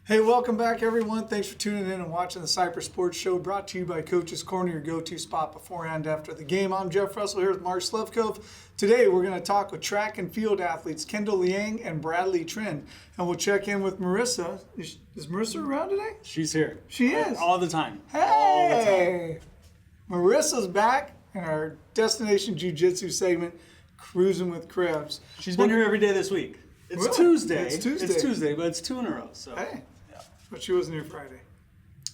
Hey, welcome back, everyone. Thanks for tuning in and watching the Cypress Sports Show, brought to you by Coach's Corner, your go-to spot before and after the game. I'm Jeff Russell here with Marissa Slevcove. Today, we're going to talk with track and field athletes Kendall Liang and Trinh, and we'll check in with Marissa. Is Marissa around today? She's here. She is? All the time. Hey! All the time. Marissa's back in our Destination Jiu-Jitsu segment, Kruisin with Krebs. She's been here every day this week. It's Really? Tuesday. It's Tuesday. It's Tuesday, but it's 2 in a row. So. Hey. Yeah. But she wasn't here Friday.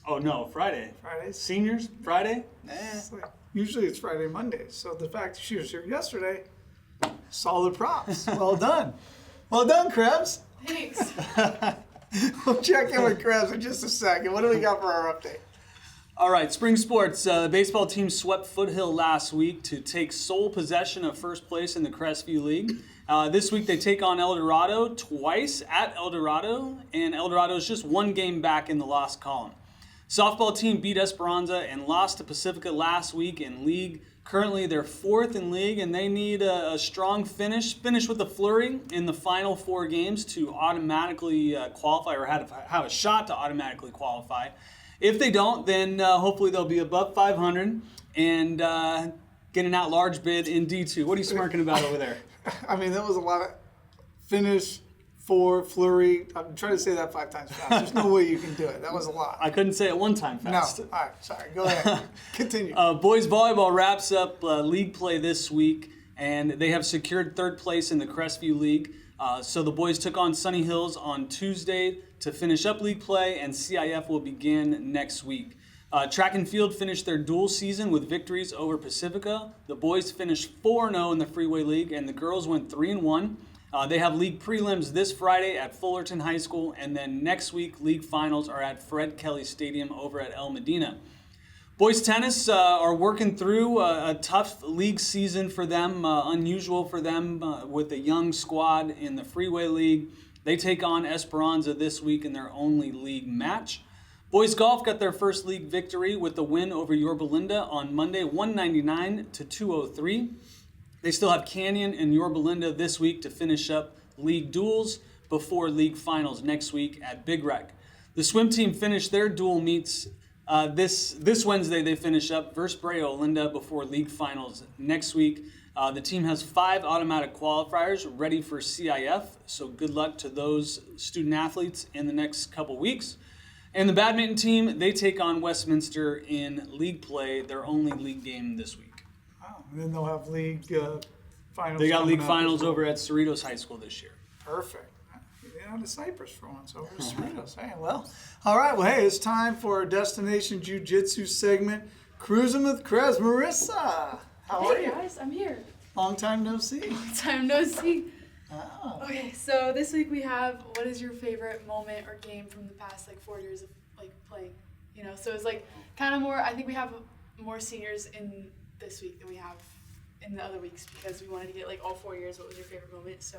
Oh, no, Friday. Fridays? Seniors? Friday? It's like, usually it's Friday, Monday. So the fact that she was here yesterday, solid props. Well done. Well done, Krebs. Thanks. We'll check in with Krebs in just a second. What do we got for our update? All right, spring sports. The baseball team swept Foothill last week to take sole possession of first place in the Crestview League. This week they take on El Dorado twice at El Dorado, and El Dorado is just one game back in the loss column. Softball team beat Esperanza and lost to Pacifica last week in league. Currently they're 4th in league, and they need a strong finish with a flurry in the final 4 games to automatically qualify, or have a shot to automatically qualify. If they don't, then hopefully they'll be above 500 and get an at-large bid in D2. What are you smirking about over there? I mean, that was a lot of finish, flurry. I'm trying to say that 5 times fast. There's no way you can do it. That was a lot. I couldn't say it one time fast. No. All right. Sorry. Go ahead. Continue. Boys volleyball wraps up league play this week, and they have secured 3rd place in the Crestview League. So the boys took on Sunny Hills on Tuesday to finish up league play, and CIF will begin next week. Track and field finished their dual season with victories over Pacifica. The boys finished 4-0 in the Freeway League, and the girls went 3-1. They have league prelims this Friday at Fullerton High School, and then next week league finals are at Fred Kelly Stadium over at El Medina. Boys tennis are working through a tough league season for them, unusual for them with a young squad in the Freeway League. They take on Esperanza this week in their only league match. Boys golf got their first league victory with the win over Yorba Linda on Monday, 199 to 203. They still have Canyon and Yorba Linda this week to finish up league duels before league finals next week at Big Rec. The swim team finished their dual meets this Wednesday. They finish up versus Brea Olinda before league finals next week. The team has 5 automatic qualifiers ready for CIF, so good luck to those student athletes in the next couple weeks. And the badminton team, they take on Westminster in league play, their only league game this week. Wow. And then they'll have league finals. They got league coming up finals as well. over at Cerritos High School this year. Perfect. Get out to Cypress for once, over to Cerritos. Hey, well, all right. Well, hey, it's time for our Destination Jiu-Jitsu segment, Cruising with Krebs. Marissa, how are Hey you? guys, I'm here. Long time no see. Time no see. Oh. Okay, so this week we have what is your favorite moment or game from the past 4 years of playing? So it's kind of more. I think we have more seniors in this week than we have in the other weeks because we wanted to get all 4 years. What was your favorite moment? So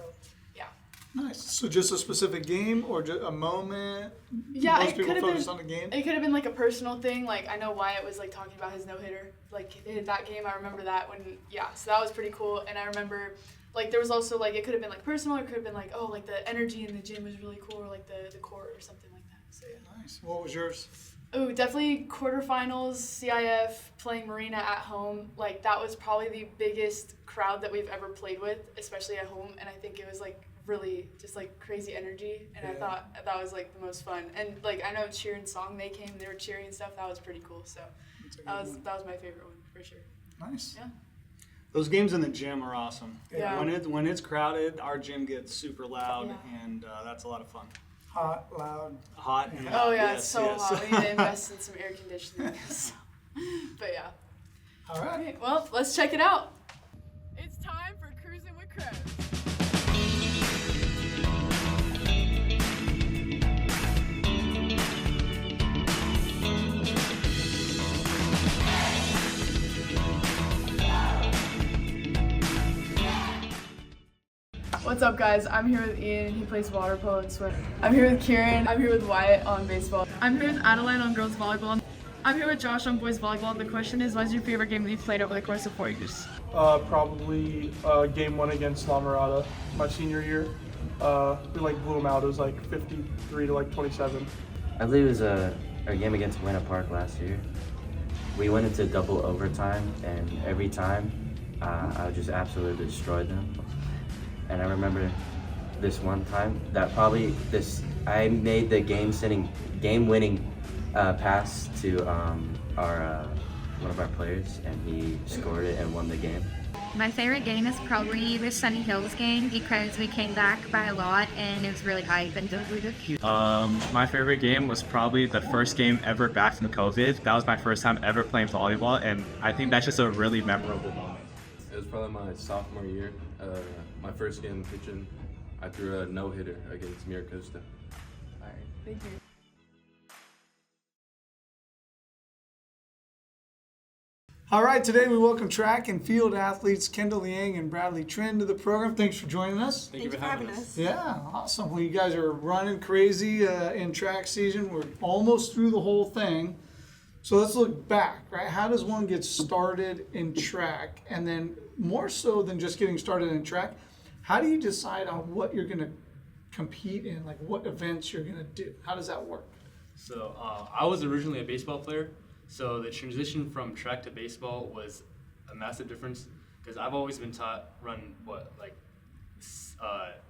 yeah. Nice. So just a specific game or just a moment? Yeah, Most it people could have focus been. on the game. It could have been a personal thing. I know Wyatt was talking about his no hitter. They hit that game. I remember that when So that was pretty cool. And I remember there was also it could have been personal, or it could have been the energy in the gym was really cool, or the court or something like that. So yeah. Nice. What was yours? Oh, definitely quarterfinals, CIF, playing Marina at home. That was probably the biggest crowd that we've ever played with, especially at home. And I think it was really just crazy energy. And I thought that was the most fun. And I know cheer and song, they came, they were cheering and stuff. That was pretty cool. So that was my favorite one for sure. Nice. Yeah. Those games in the gym are awesome. Yeah. When it's crowded, our gym gets super loud, and that's a lot of fun. Hot, loud. Hot. Yeah. Oh yeah, yes, it's so yes. hot. We need to invest in some air conditioning. But yeah. All right. Okay, well, let's check it out. It's time for Cruising with Krebs. What's up, guys? I'm here with Ian. He plays water polo and swim. I'm here with Kieran. I'm here with Wyatt on baseball. I'm here with Adeline on girls volleyball. I'm here with Josh on boys volleyball. The question is, what is your favorite game that you've played over the course of 4 years? Probably game 1 against La Mirada, my senior year. we like blew them out. It was like 53 to like 27. I believe it was our game against Winter Park last year. We went into double overtime, and every time I just absolutely destroyed them. And I remember this one time that I made the game-winning pass to one of our players, and he scored it and won the game. My favorite game is probably the Sunny Hills game because we came back by a lot and it was really hype and diluted. My favorite game was probably the first game ever back from COVID. That was my first time ever playing volleyball, and I think that's just a really memorable moment. It was probably my sophomore year. My first game pitching, I threw a no-hitter against Mira Costa. All right, thank you. All right, today we welcome track and field athletes Kendall Liang and Trinh to the program. Thanks for joining us. Thank you for having us. Yeah, awesome. Well, you guys are running crazy in track season. We're almost through the whole thing. So let's look back, right? How does one get started in track? And then more so than just getting started in track, how do you decide on what you're going to compete in, like what events you're going to do? How does that work? So I was originally a baseball player. So the transition from track to baseball was a massive difference because I've always been taught run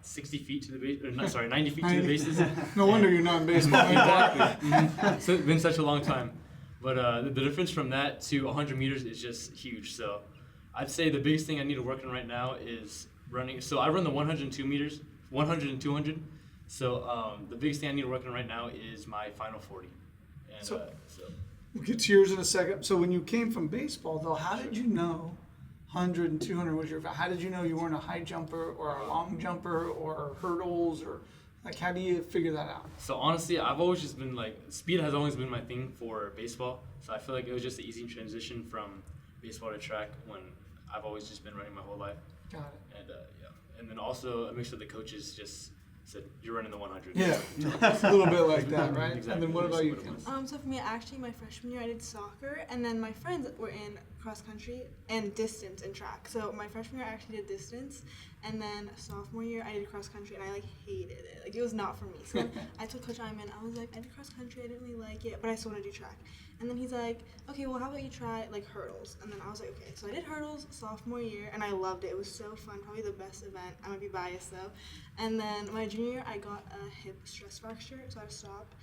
60 feet to the base, or not, sorry, 90 feet to the bases. No wonder you're not in baseball anymore. Exactly. So it's been such a long time. But the difference from that to 100 meters is just huge. So I'd say the biggest thing I need to work on right now is running. So I run the 102 meters, 100 and 200. So the biggest thing I need to work on right now is my final 40. And So- We'll get to yours in a second. So when you came from baseball, though, how did you know 100 and 200 was your, how did you know you weren't a high jumper or a long jumper or hurdles or, like, how do you figure that out? So honestly, I've always just been speed has always been my thing for baseball. So I feel like it was just an easy transition from baseball to track when I've always just been running my whole life. Got it. And and then also a mix of the coaches just said, you're running the 100. Yeah, a little bit like that, right? Exactly. And then what about you, That's what it Kim? was. So for me, actually, my freshman year, I did soccer, and then my friends were in cross country and distance and track. So my freshman year, I actually did distance, and then sophomore year, I did cross country, and I hated it. It was not for me. So I told Coach Iman, I was like, I did cross country, I didn't really like it, but I still want to do track. And then he's like, okay, well, how about you try hurdles? And then I was like, okay. So I did hurdles sophomore year, and I loved it. It was so fun, probably the best event. I might be biased though. And then my junior year, I got a hip stress fracture, so I had to stop.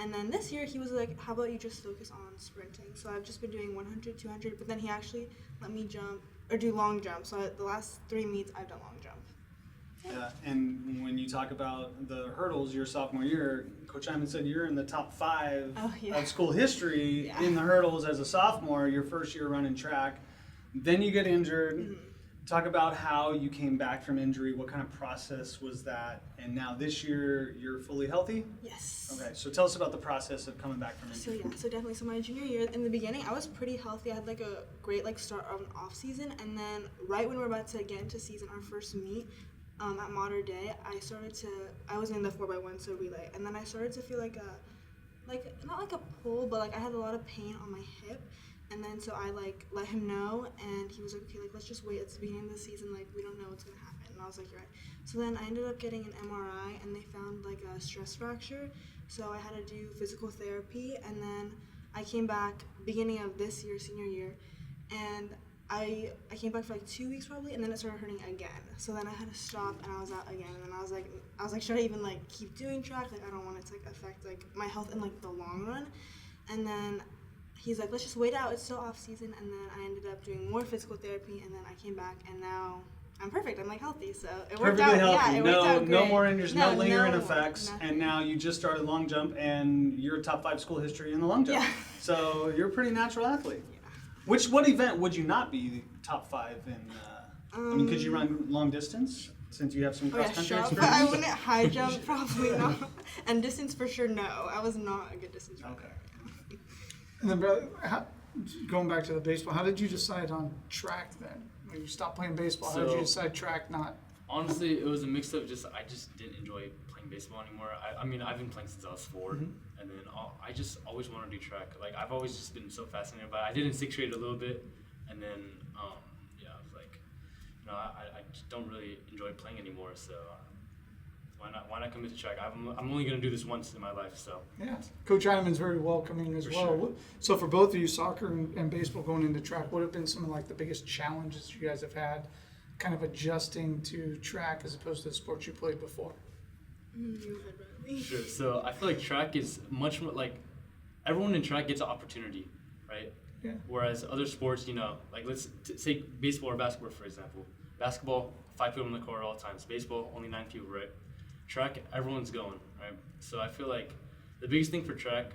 And then this year, he was like, how about you just focus on sprinting? So I've just been doing 100, 200, but then he actually let me jump or do long jump. So the last 3 meets, I've done long jump. Yeah, and when you talk about the hurdles your sophomore year, Coach Iman said you're in the top 5 of school history in the hurdles as a sophomore, your first year running track. Then you get injured. Mm-hmm. Talk about how you came back from injury. What kind of process was that? And now this year, you're fully healthy? Yes. Okay, so tell us about the process of coming back from So injury. so definitely. So my junior year, in the beginning, I was pretty healthy. I had a great start of an off season, and then right when we're about to get into season, our first meet at Modern Day, I was in the 4x1, so relay, and then I started to feel not like a pull, but I had a lot of pain on my hip. And then so I let him know, and he was like, okay, let's just wait. It's the beginning of the season. We don't know what's gonna happen. And I was like, you're right. So then I ended up getting an MRI, and they found a stress fracture. So I had to do physical therapy, and then I came back beginning of this year, senior year, and I came back for 2 weeks probably, and then it started hurting again. So then I had to stop, and I was out again. And then I was like, should I even keep doing track? I don't want it to affect my health in the long run. And then he's like, let's just wait out. It's still off season. And then I ended up doing more physical therapy, and then I came back, and now I'm perfect. I'm healthy, so it worked Perfectly out. healthy. Yeah, it worked out great. No more injuries, no lingering no, effects, nothing. and now you just started long jump, and you're top 5 school history in the long jump. Yeah. So you're a pretty natural athlete. Yeah. What event would you not be top 5 in? I mean, could you run long distance since you have some cross country shot, but experience? I wouldn't high jump, probably not. And distance for sure, no. I was not a good distance runner. Okay. And then, brother, going back to the baseball, how did you decide on track then? When you stopped playing baseball, how did you So- decide track not? Honestly, it was a mix of I just didn't enjoy playing baseball anymore. I mean, I've been playing since I was 4, and then I just always wanted to do track. I've always just been so fascinated by it. I did in 6th grade a little bit, and then I was I just don't really enjoy playing anymore. So Why not commit to track? I'm only going to do this once in my life, so. Yeah, Coach Hyman's very welcoming as For well. sure. So for both of you, soccer and baseball going into track, what have been some of like the biggest challenges you guys have had kind of adjusting to track as opposed to the sports you played before? Sure. So I feel like track is much more like everyone in track gets an opportunity, right? Yeah. Whereas other sports, like let's take baseball or basketball for example. Basketball, 5 people on the court at all times. Baseball, only 9 people, right? Track, everyone's going, right? So I feel like the biggest thing for track,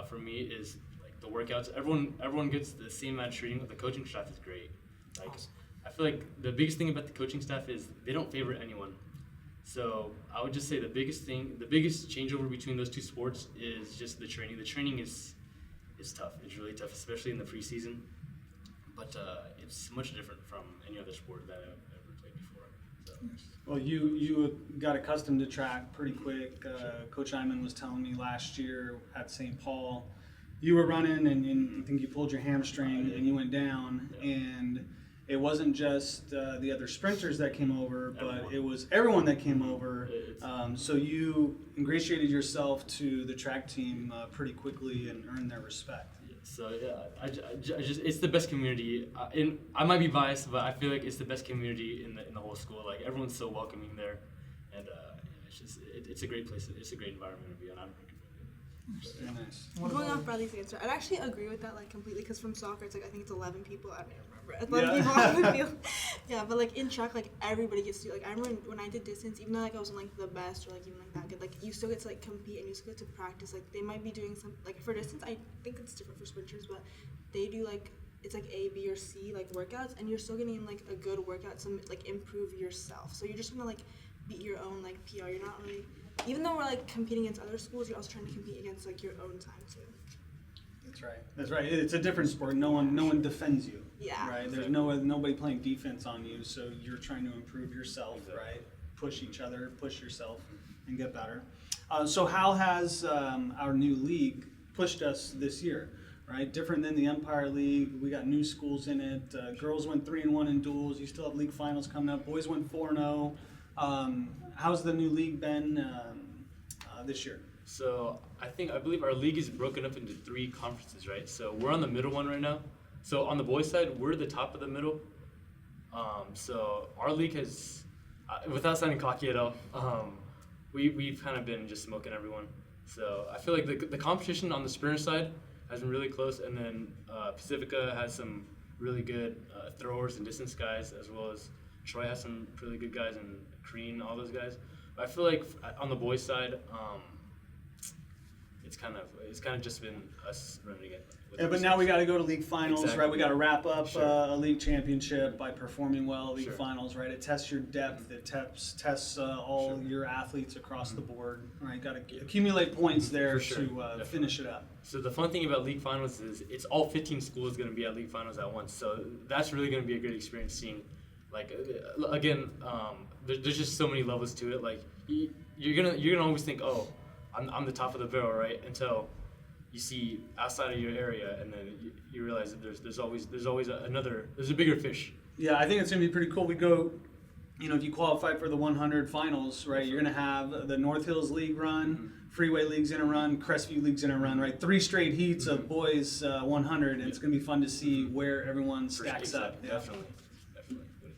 for me, is like the workouts. Everyone gets the same amount of training. The coaching staff is great. Like, Awesome. I feel like the biggest thing about the coaching staff is they don't favor anyone. So I would just say the biggest changeover between those two sports is just the training. The training is tough. It's really tough, especially in the preseason. But it's much different from any other sport that I've ever played before. So. Well, you got accustomed to track pretty quick. Coach Hyman was telling me last year at St. Paul, you were running and I think you pulled your hamstring and you went down. And it wasn't just the other sprinters that came over, but it was everyone that came over. So you ingratiated yourself to the track team pretty quickly and earned their respect. So yeah, I just it's the best community. I might be biased, but I feel like it's the best community in the whole school. Like everyone's so welcoming there, and it's a great place. It's a great environment to be in. I'm Very nice. Going off Bradley's answer, I'd actually agree with that like completely because from soccer it's like I think it's 11 people. I don't even remember 11 people on the field. Yeah, but like in track like everybody gets to like I remember when I did distance, even though like I wasn't like the best or like even like that good, like you still get to like compete and you still get to practice. Like they might be doing some like for distance I think it's different for sprinters, but they do like it's like A, B, or C like workouts, and you're still getting like a good workout to like improve yourself. So you're just gonna like beat your own like PR. You're not really. Even though we're like competing against other schools, you're also trying to compete against like your own time too. That's right. That's right. It's a different sport. No one defends you. Yeah. Right. There's nobody playing defense on you, so you're trying to improve yourself, right? Push each other, push yourself, and get better. So how has our new league pushed us this year? Right. Different than the Empire League. We got new schools in it. Girls went 3-1 in duels. You still have league finals coming up. Boys went 4-0. How's the new league been this year? So I believe our league is broken up into 3 conferences, right? So we're on the middle one right now. So on the boys' side, we're the top of the middle. So our league has, without sounding cocky at all, we've kind of been just smoking everyone. So I feel like the competition on the sprinter side has been really close, and then Pacifica has some really good throwers and distance guys, as well as Troy has some really good guys, and Kruisin, all those guys. But I feel like on the boys' side, it's kind of just been us running it. Yeah, but now we got to go to league finals, Exactly. right? We got to wrap up Sure. a league championship by performing well at league Sure. finals, right? It tests your depth. It tests all Sure. your athletes across the board, right? Got to accumulate points there For sure. to Definitely. finish it up. So the fun thing about league finals is it's all 15 schools going to be at league finals at once. So that's really going to be a good experience seeing, like, again, there's just so many levels to it. Like you're gonna always think, oh, I'm the top of the barrel, right? Until you see outside of your area, and then you realize that there's always there's a bigger fish. Yeah, I think it's gonna be pretty cool. We go, if you qualify for the 100 finals, right? You're gonna have the North Hills League run, Freeway League's gonna run, Crestview League's gonna run, right? 3 straight heats of boys 100, and it's gonna be fun to see where everyone stacks up. Exactly. Yeah. Definitely. What do you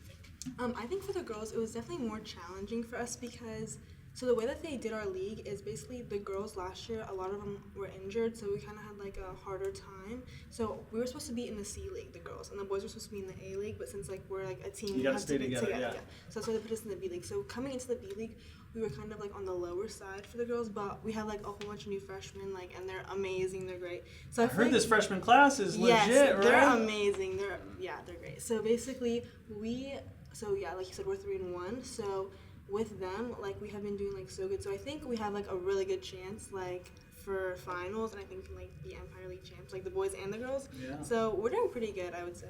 think? I think for the girls, it was definitely more challenging for us because, so the way that they did our league is basically the girls last year, a lot of them were injured, so we kind of had like a harder time. So we were supposed to be in the C League, the girls, and the boys were supposed to be in the A League, but since like we're like a team, You gotta have stay to be together, yeah. So that's why they put us in the B League. So coming into the B League, we were kind of like on the lower side for the girls, but we have like a whole bunch of new freshmen, like, and they're amazing, they're great. So I feel heard like, this freshman class is legit, yes, right? they're amazing. They're great. So basically, like you said, we're 3-1. So with them, like we have been doing like so good. So I think we have like a really good chance, like for finals, and I think like the Empire League champs, like the boys and the girls. Yeah. So we're doing pretty good, I would say.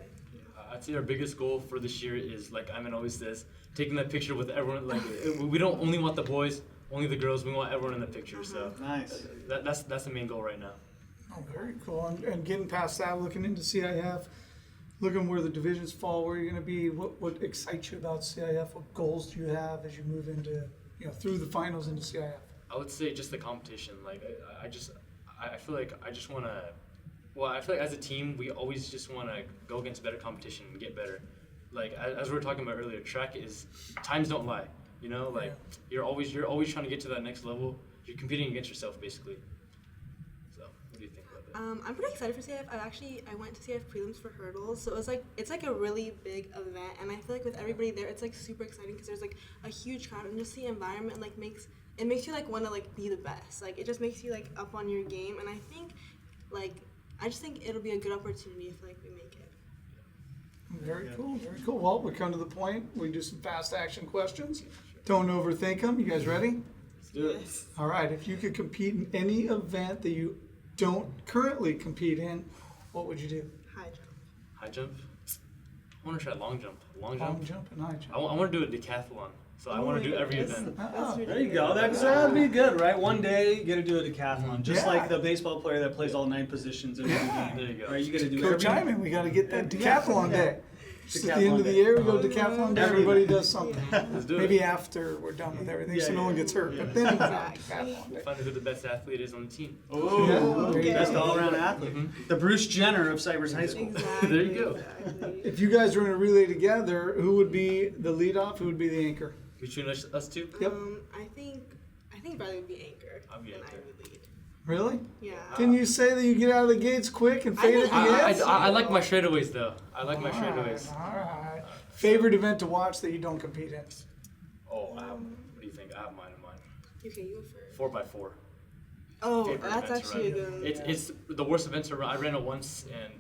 I'd say our biggest goal for this year is, like Iman always says, taking that picture with everyone. Like we don't only want the boys, only the girls. We want everyone in the picture. So Nice. that's the main goal right now. Oh, very cool. And getting past that, looking into CIF, looking where the divisions fall, where you're going to be, what excites you about CIF? What goals do you have as you move into through the finals into CIF? I would say just the competition. Like I feel like I just want to. Well, I feel like as a team, we always just want to go against better competition and get better. Like as we were talking about earlier, track is times don't lie. You know, like you're always trying to get to that next level. You're competing against yourself basically. So what do you think about that? I'm pretty excited for CIF. I went to CIF prelims for hurdles, so it's like a really big event, and I feel like with everybody there, it's like super exciting because there's like a huge crowd, and just the environment like makes you like want to like be the best. Like it just makes you like up on your game, and I just think it'll be a good opportunity if like we make it. Very cool, very cool. Well, we come to the point. We do some fast action questions. Don't overthink them. You guys ready? Let's do it. All right. If you could compete in any event that you don't currently compete in, what would you do? High jump. High jump. I want to try long jump. Long Long jump and high jump. I want to do a decathlon. So I want to do every event. There you go. That'd be good, right? One day you got to do a decathlon, just like the baseball player that plays all 9 positions in the game. There you go. Right? You got to do Coach every. Hyman, we got to get that decathlon day. Just at the Decathlon end of the day. year, we go decathlon day. Everybody does something. Let's do it. Maybe after we're done with everything, so no one gets hurt. But then decathlon day. Find out who the best athlete is on the team. Oh, okay. best all-around athlete. The Bruce Jenner of Cypress High School. Exactly. There you go. If you guys were in a relay together, who would be the leadoff? Who would be the anchor? Between us two? Yep. I think Bradley would be anchor. I'll be and anchor. I would lead. Really? Yeah. Can you say that you get out of the gates quick and fade at the end? I like my straightaways though. I like my straightaways. All right. Favorite event to watch that you don't compete in? Oh, what do you think? I have mine in mind. Okay, you go first. 4x4. Oh, Favorite that's events to actually a run. good one. It's the worst event to run. I ran it once and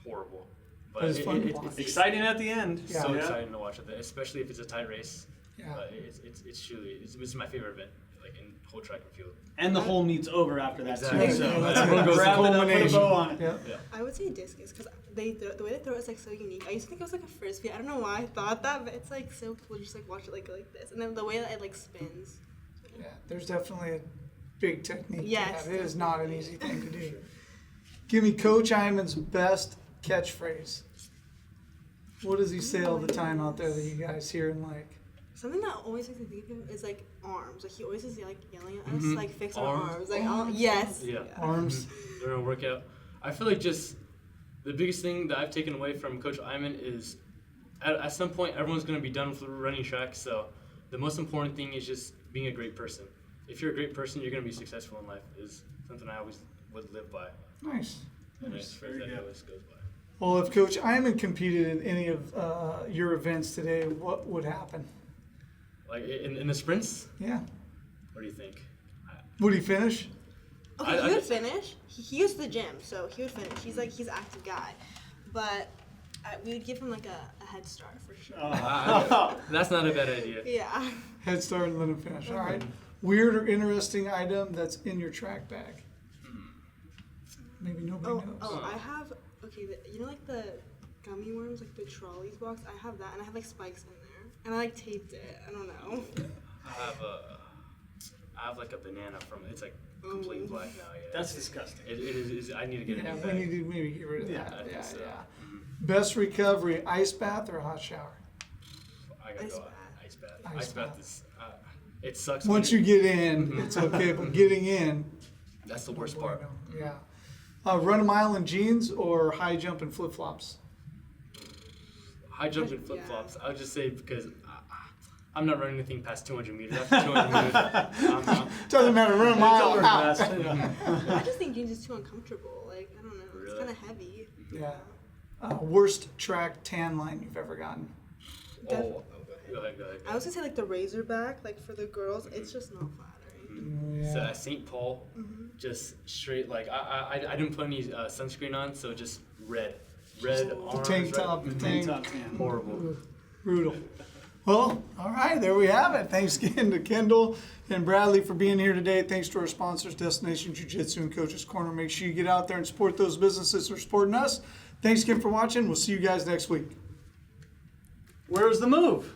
horrible. But it's fun to watch. it's Exciting at the end. so exciting to watch it, especially if it's a tight race. Yeah. But it's truly it's my favorite event, like in whole track and field. And the whole meet's over after that Exactly. too. So Yeah, that's everyone it. It's the grab it up, put a culmination. bow on it. Yeah. I would say discus because the way they throw it is like so unique. I used to think it was like a frisbee. I don't know why I thought that, but it's like so cool. Just like watch it like this, and then the way that it like spins. Yeah, there's definitely a big technique Yes. to that. It is not an easy thing to do. Give me Coach Hyman's best catchphrase. What does he say all the time out there that you guys hear and like? Something that always makes me think of him is like arms. Like he always is like yelling at us, like fix our Arms. arms. Like yes. Yeah. Arms. During a workout. I feel like just the biggest thing that I've taken away from Coach Iman is at some point everyone's going to be done with running track. So the most important thing is just being a great person. If you're a great person, you're going to be successful in life. Is something I always would live by. Nice. And it's that always goes by. Well, if Coach Hyman competed in any of your events today, what would happen? Like in the sprints? Yeah. What do you think? Would he finish? Okay, he would finish. He goes to the gym, so he would finish. He's an active guy, but we would give him like a head start for sure. That's not a bad idea. Yeah. Head start and let him finish. All right. Weird or interesting item that's in your track bag? Maybe nobody knows. Oh, I have. Okay, you know like the gummy worms, like the trolleys box. I have that, and I have like spikes in there, and I like taped it. I don't know. I have like a banana from it's like completely black now. Yeah. That's disgusting. It is. I need to get it. Yeah, we need to maybe get rid of that. I think so. Best recovery: ice bath or hot shower? I gotta Ice go bath. ice bath. Ice Ice bath bath. is. It sucks. Once you get in, it's okay, but getting in. That's the worst part. Yeah. Run a mile in jeans or high jump in flip flops? High jump and flip flops. I would just say because I'm not running anything past 200 meters. After 200 meters, Doesn't matter. Run a mile out. I just think jeans is too uncomfortable. Like I don't know. It's Really? kind of heavy. Yeah. Worst track tan line you've ever gotten? Go ahead. I was gonna say like the Razorback, like for the girls, it's just not flattering. So at St. Paul, just straight like I didn't put any sunscreen on, so just red arms, Tank top, Tank top tan. horrible. Brutal. Well, all right, there we have it. Thanks again to Kendall and Bradley for being here today. Thanks to our sponsors, Destination Jiu-Jitsu and Coach's Corner. Make sure you get out there and support those businesses that are supporting us. Thanks again for watching. We'll see you guys next week. Where's the move?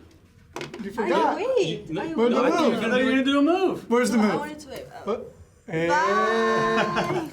You forgot. Wait. Where's the I move? thought you were gonna do a move. Where's the I move? wanted to wait. Hey. Bye.